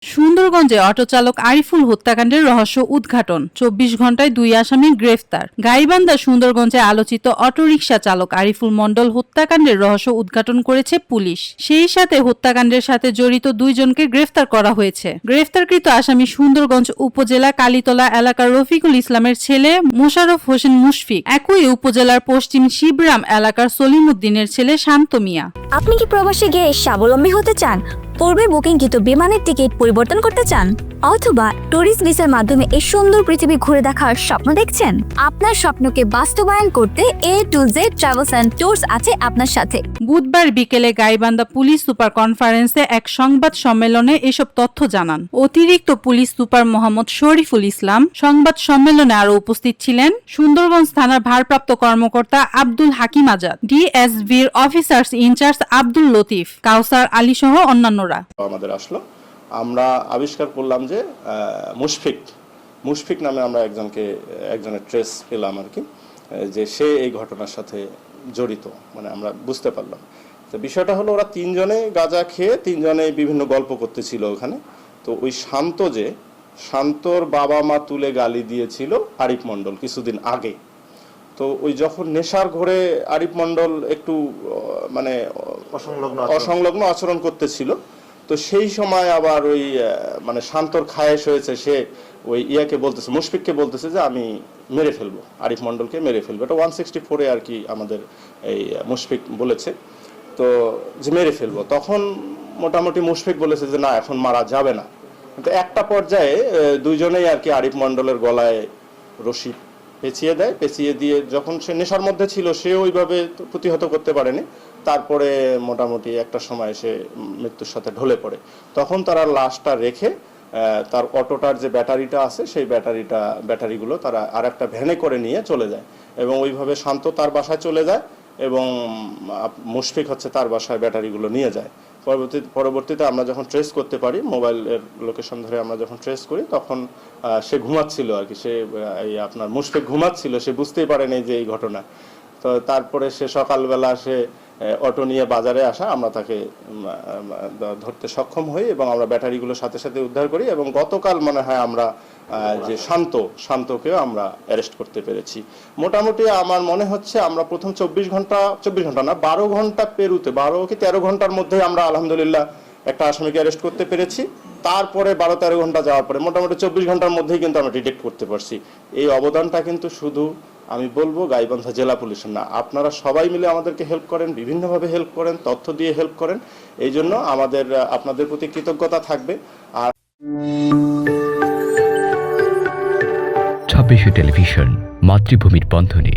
সুন্দরগঞ্জে অটোচালক আরিফুল হত্যাকাণ্ডের রহস্য উদ্ঘাটন, ২৪ ঘণ্টায় ২ আসামি গ্রেফতার। গাইবান্ধা সুন্দরগঞ্জে আলোচিত অটোরিকশা চালক আরিফুল মণ্ডল হত্যাকাণ্ডের রহস্য উদ্ঘাটন করেছে পুলিশ। সেই সাথে হত্যাকাণ্ডের সাথে জড়িত ২ জনকে গ্রেফতার করা হয়েছে। গ্রেফতারকৃত আসামি সুন্দরগঞ্জ উপজেলা কালীতলা এলাকার রফিকুল ইসলামের ছেলে মোশাররফ হোসেন মুশফিক, একই উপজেলার পশ্চিম শিবরাম এলাকার সলিম উদ্দিনের ছেলে শান্ত মিয়া। আপনি কি প্রবাসে গিয়ে স্বাবলম্বী হতে চান? পূর্বে বুকিংকৃত বিমানের টিকিট পরিবর্তন করতে চান, অথবা ট্যুরিস্ট ভিসার মাধ্যমে এই সুন্দর পৃথিবী ঘুরে দেখার স্বপ্ন দেখছেন? আপনার স্বপ্নকে বাস্তবায়ন করতে A to Z travels and tours আছে আপনার সাথে। বুধবার বিকেলে গাইবান্ধা পুলিশ সুপার কনফারেন্সে এক সংবাদ সম্মেলনে এসব তথ্য জানান অতিরিক্ত পুলিশ সুপার মোহাম্মদ শরীফুল ইসলাম। সংবাদ সম্মেলনে আরও উপস্থিত ছিলেন সুন্দরগঞ্জ থানার ভারপ্রাপ্ত কর্মকর্তা আব্দুল হাকিম আজাদ, ডিএসভির অফিসার্স ইনচার্জ আব্দুল লতিফ, কাউসার আলী সহ অন্যান্যরা। আমাদের আসলো, আমরা আবিষ্কার করলাম যে মুশফিক নামে আমরা একজনের ট্রেস পেলাম আর কি, যে সে এই ঘটনার সাথে জড়িত, মানে আমরা বুঝতে পারলাম। তো বিষয়টা হলো ওরা 3 জনে গাঁজা খেয়ে 3 জনে বিভিন্ন গল্প করতেছিল ওখানে। তো ওই শান্তর বাবা মা তুলে গালি দিয়েছিল আরিফ মণ্ডল কিছুদিন আগে। তো ওই যখন নেশার ঘরে আরিফ মণ্ডল একটু মানে অসংলগ্ন আচরণ করতেছিল, তো সেই সময় আবার ওই মানে শান্তর খায়েশ হয়েছে, সে ওই মুশফিককে বলতেছে যে আমি মেরে ফেলবো, আরিফ মণ্ডলকে মেরে ফেলবো। এটা 164-এ আর কি আমাদের এই মুশফিক বলেছে, তো যে মেরে ফেলবো। তখন মোটামুটি মুশফিক বলেছে যে না, এখন মারা যাবে না। কিন্তু একটা পর্যায়ে 2 জনেই আর কি আরিফ মণ্ডলের গলায় রশি পেঁচিয়ে দিয়ে যখন সে নেশার মধ্যে ছিল, সে ওইভাবে প্রতিহত করতে পারেনি। তারপরে মোটামুটি একটা সময় সে মৃত্যুর সাথে ঢলে পড়ে। তখন তারা লাশটা রেখে তার অটোটার যে ব্যাটারিটা আছে, সেই ব্যাটারিগুলো তারা আর একটা ভ্যানে করে নিয়ে চলে যায়, এবং ওইভাবে শান্ত তার বাসায় চলে যায় এবং মুশফিক হচ্ছে তার বাসায় ব্যাটারিগুলো নিয়ে যায়। পরবর্তীতে আমরা যখন ট্রেস করতে পারি, মোবাইলের লোকেশন ধরে আমরা যখন ট্রেস করি, তখন সে ঘুমাচ্ছিল আর কি, আপনার মুশফিক ঘুমাচ্ছিল, সে বুঝতেই পারেনি যে এই ঘটনা। তো তারপরে সে সকালবেলা সে অটো নিয়ে বাজারে আসা, আমরা তাকে ধরতে সক্ষম হই এবং আমরা ব্যাটারিগুলো সাথে সাথে উদ্ধার করি। এবং গতকাল মনে হয় আমরা যে শান্তকেও আমরা অ্যারেস্ট করতে পেরেছি। মোটামুটি আমার মনে হচ্ছে আমরা প্রথম 24 ঘন্টা না, 12 ঘন্টা পেরুতে, 12 কি 13 ঘন্টার মধ্যে আমরা আলহামদুলিল্লাহ একটা আসামিকে অ্যারেস্ট করতে পেরেছি। তারপরে 12-13 ঘন্টা যাওয়ার পরে মোটামুটি 24 ঘন্টার মধ্যেই কিন্তু আমরা ডিটেক্ট করতে পারছি। এই অবদানটা কিন্তু শুধু আমি বলবো গাইবান্ধা জেলা পুলিশের না, আপনারা সবাই মিলে আমাদেরকে হেল্প করেন, বিভিন্নভাবে হেল্প করেন, তথ্য দিয়ে হেল্প করেন। এই জন্য আপনাদের প্রতি কৃতজ্ঞতা থাকবে। আর 26 টেলিভিশন, মাতৃভূমির বন্ধনে।